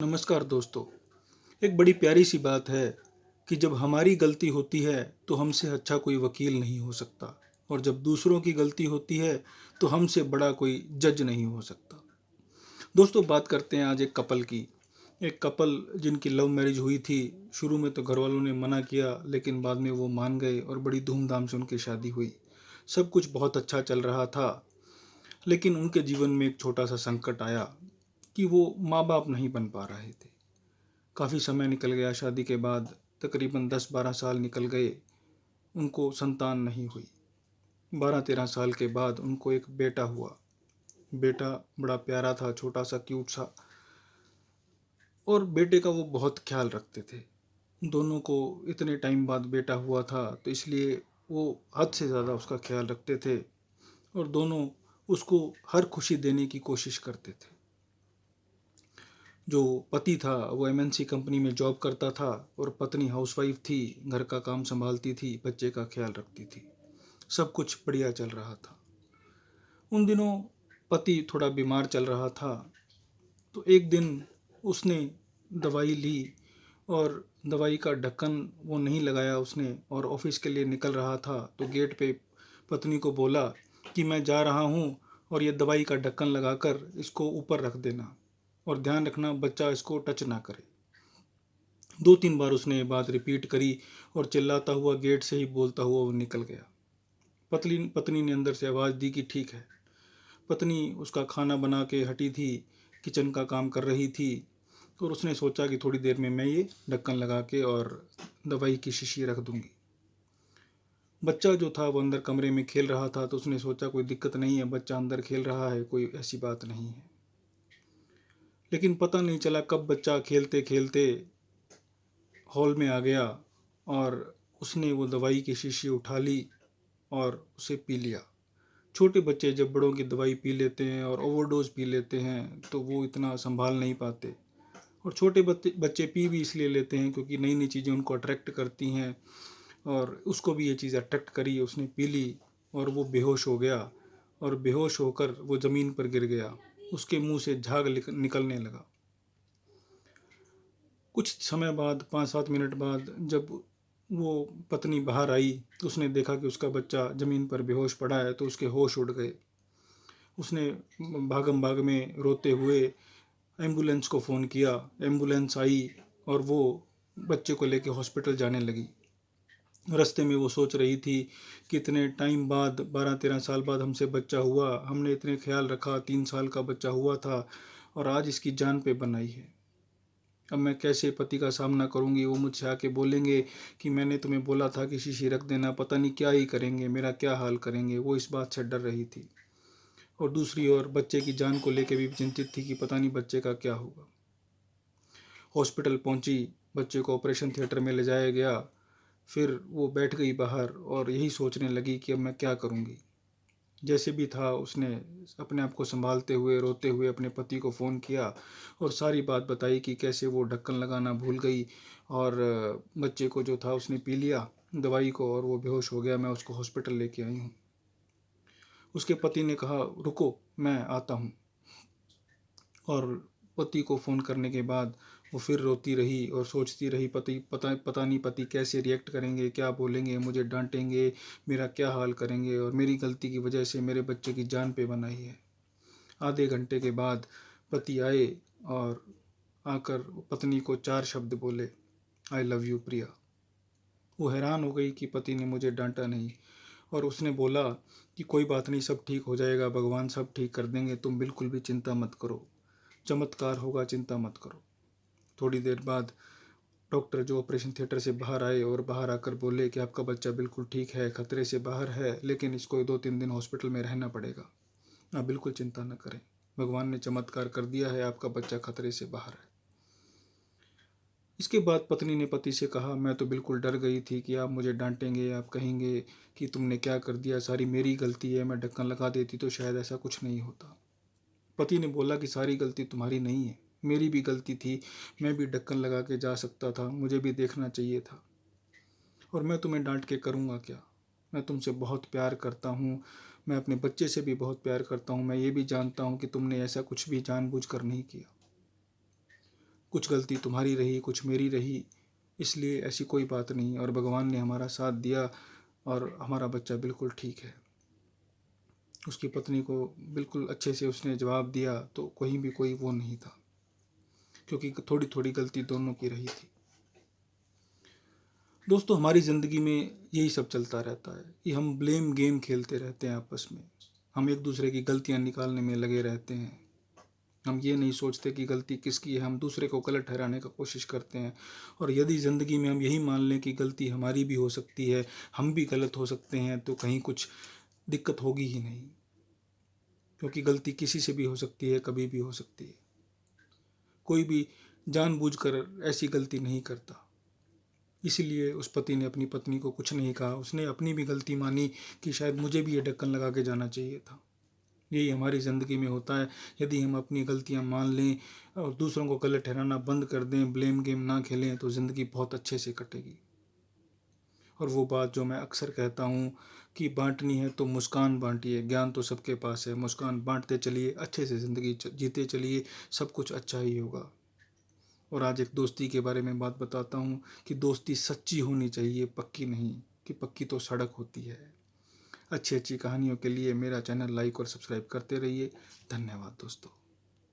नमस्कार दोस्तों। एक बड़ी प्यारी सी बात है कि जब हमारी गलती होती है तो हमसे अच्छा कोई वकील नहीं हो सकता, और जब दूसरों की गलती होती है तो हमसे बड़ा कोई जज नहीं हो सकता। दोस्तों, बात करते हैं आज एक कपल की। एक कपल जिनकी लव मैरिज हुई थी। शुरू में तो घर वालों ने मना किया, लेकिन बाद में वो मान गए और बड़ी धूमधाम से उनकी शादी हुई। सब कुछ बहुत अच्छा चल रहा था, लेकिन उनके जीवन में एक छोटा सा संकट आया कि वो माँ बाप नहीं बन पा रहे थे। काफ़ी समय निकल गया शादी के बाद, तकरीबन 10-12 साल निकल गए, उनको संतान नहीं हुई। 12-13 साल के बाद उनको एक बेटा हुआ। बेटा बड़ा प्यारा था, छोटा सा क्यूट सा, और बेटे का वो बहुत ख्याल रखते थे। दोनों को इतने टाइम बाद बेटा हुआ था, तो इसलिए वो हद से ज़्यादा उसका ख्याल रखते थे, और दोनों उसको हर खुशी देने की कोशिश करते थे। जो पति था वो एमएनसी कंपनी में जॉब करता था, और पत्नी हाउसवाइफ थी, घर का काम संभालती थी, बच्चे का ख्याल रखती थी। सब कुछ बढ़िया चल रहा था। उन दिनों पति थोड़ा बीमार चल रहा था, तो एक दिन उसने दवाई ली, और दवाई का ढक्कन वो नहीं लगाया उसने, और ऑफिस के लिए निकल रहा था तो गेट पे पत्नी को बोला कि मैं जा रहा हूँ, और ये दवाई का ढक्कन लगाकर इसको ऊपर रख देना, और ध्यान रखना बच्चा इसको टच ना करे। 2-3 बार उसने ये बात रिपीट करी, और चिल्लाता हुआ गेट से ही बोलता हुआ वो निकल गया। पतली पत्नी ने अंदर से आवाज़ दी कि ठीक है। पत्नी उसका खाना बना के हटी थी, किचन का काम कर रही थी, और उसने सोचा कि थोड़ी देर में मैं ये ढक्कन लगा के और दवाई की शीशी रख दूंगी। बच्चा जो था वो अंदर कमरे में खेल रहा था, तो उसने सोचा कोई दिक्कत नहीं है, बच्चा अंदर खेल रहा है, कोई ऐसी बात नहीं है। लेकिन पता नहीं चला कब बच्चा खेलते खेलते हॉल में आ गया, और उसने वो दवाई की शीशी उठा ली और उसे पी लिया। छोटे बच्चे जब बड़ों की दवाई पी लेते हैं और ओवरडोज पी लेते हैं तो वो इतना संभाल नहीं पाते। और छोटे बच्चे बच्चे पी भी इसलिए लेते हैं क्योंकि नई नई चीज़ें उनको अट्रैक्ट करती हैं, और उसको भी ये चीज़ अट्रैक्ट करी, उसने पी ली, और वो बेहोश हो गया। और बेहोश होकर वो ज़मीन पर गिर गया। उसके मुंह से झाग निकलने लगा। कुछ समय बाद, 5-7 मिनट बाद, जब वो पत्नी बाहर आई तो उसने देखा कि उसका बच्चा ज़मीन पर बेहोश पड़ा है, तो उसके होश उड़ गए। उसने भागम भाग में रोते हुए एम्बुलेंस को फ़ोन किया। एम्बुलेंस आई, और वो बच्चे को लेके हॉस्पिटल जाने लगी। रास्ते में वो सोच रही थी कि इतने टाइम बाद, 12-13 साल बाद हमसे बच्चा हुआ, हमने इतने ख्याल रखा, 3 साल का बच्चा हुआ था, और आज इसकी जान पे बनाई है। अब मैं कैसे पति का सामना करूंगी? वो मुझसे आके बोलेंगे कि मैंने तुम्हें बोला था कि शीशी रख देना, पता नहीं क्या ही करेंगे, मेरा क्या हाल करेंगे। वो इस बात से डर रही थी, और दूसरी ओर बच्चे की जान को लेकर भी चिंतित थी कि पता नहीं बच्चे का क्या होगा। हॉस्पिटल पहुंची, बच्चे को ऑपरेशन थिएटर में ले जाया गया। फिर वो बैठ गई बाहर और यही सोचने लगी कि अब मैं क्या करूंगी। जैसे भी था, उसने अपने आप को संभालते हुए, रोते हुए अपने पति को फ़ोन किया, और सारी बात बताई कि कैसे वो ढक्कन लगाना भूल गई, और बच्चे को जो था उसने पी लिया दवाई को, और वो बेहोश हो गया। मैं उसको हॉस्पिटल लेके आई हूँ। उसके पति ने कहा रुको, मैं आता हूँ। और पति को फ़ोन करने के बाद वो फिर रोती रही और सोचती रही, पता नहीं पति कैसे रिएक्ट करेंगे, क्या बोलेंगे, मुझे डांटेंगे, मेरा क्या हाल करेंगे, और मेरी गलती की वजह से मेरे बच्चे की जान पे बनाई है। आधे घंटे के बाद पति आए, और आकर पत्नी को 4 शब्द बोले, आई लव यू प्रिया। वो हैरान हो गई कि पति ने मुझे डांटा नहीं, और उसने बोला कि कोई बात नहीं, सब ठीक हो जाएगा, भगवान सब ठीक कर देंगे, तुम बिल्कुल भी चिंता मत करो, चमत्कार होगा, चिंता मत करो। थोड़ी देर बाद डॉक्टर जो ऑपरेशन थिएटर से बाहर आए, और बाहर आकर बोले कि आपका बच्चा बिल्कुल ठीक है, खतरे से बाहर है, लेकिन इसको 2-3 दिन हॉस्पिटल में रहना पड़ेगा। आप बिल्कुल चिंता न करें, भगवान ने चमत्कार कर दिया है, आपका बच्चा खतरे से बाहर है। इसके बाद पत्नी ने पति से कहा, मैं तो बिल्कुल डर गई थी कि आप मुझे डांटेंगे, आप कहेंगे कि तुमने क्या कर दिया, सारी मेरी गलती है, मैं ढक्कन लगा देती तो शायद ऐसा कुछ नहीं होता। पति ने बोला कि सारी गलती तुम्हारी नहीं है, मेरी भी गलती थी, मैं भी ढक्कन लगा के जा सकता था, मुझे भी देखना चाहिए था, और मैं तुम्हें डांट के करूँगा क्या? मैं तुमसे बहुत प्यार करता हूँ, मैं अपने बच्चे से भी बहुत प्यार करता हूँ, मैं ये भी जानता हूँ कि तुमने ऐसा कुछ भी जानबूझकर नहीं किया। कुछ गलती तुम्हारी रही, कुछ मेरी रही, इसलिए ऐसी कोई बात नहीं। और भगवान ने हमारा साथ दिया और हमारा बच्चा बिल्कुल ठीक है। उसकी पत्नी को बिल्कुल अच्छे से उसने जवाब दिया, तो कहीं भी कोई वो नहीं था, क्योंकि थोड़ी थोड़ी गलती दोनों की रही थी। दोस्तों, हमारी ज़िंदगी में यही सब चलता रहता है कि हम ब्लेम गेम खेलते रहते हैं आपस में। हम एक दूसरे की गलतियां निकालने में लगे रहते हैं। हम ये नहीं सोचते कि गलती किसकी है, हम दूसरे को गलत ठहराने का कोशिश करते हैं। और यदि ज़िंदगी में हम यही मान लें कि गलती हमारी भी हो सकती है, हम भी गलत हो सकते हैं, तो कहीं कुछ दिक्कत होगी ही नहीं, क्योंकि गलती किसी से भी हो सकती है, कभी भी हो सकती है। कोई भी जानबूझकर ऐसी गलती नहीं करता। इसीलिए उस पति ने अपनी पत्नी को कुछ नहीं कहा। उसने अपनी भी गलती मानी कि शायद मुझे भी ये ढक्कन लगा के जाना चाहिए था। यही हमारी ज़िंदगी में होता है। यदि हम अपनी गलतियां मान लें और दूसरों को गलत ठहराना बंद कर दें, ब्लेम गेम ना खेलें, तो ज़िंदगी बहुत अच्छे से कटेगी। और वो बात जो मैं अक्सर कहता हूँ कि बांटनी है तो मुस्कान बांटिए, ज्ञान तो सबके पास है। मुस्कान बांटते चलिए, अच्छे से ज़िंदगी जीते चलिए, सब कुछ अच्छा ही होगा। और आज एक दोस्ती के बारे में बात बताता हूँ कि दोस्ती सच्ची होनी चाहिए, पक्की नहीं, कि पक्की तो सड़क होती है। अच्छी अच्छी कहानियों के लिए मेरा चैनल लाइक और सब्सक्राइब करते रहिए। धन्यवाद दोस्तों।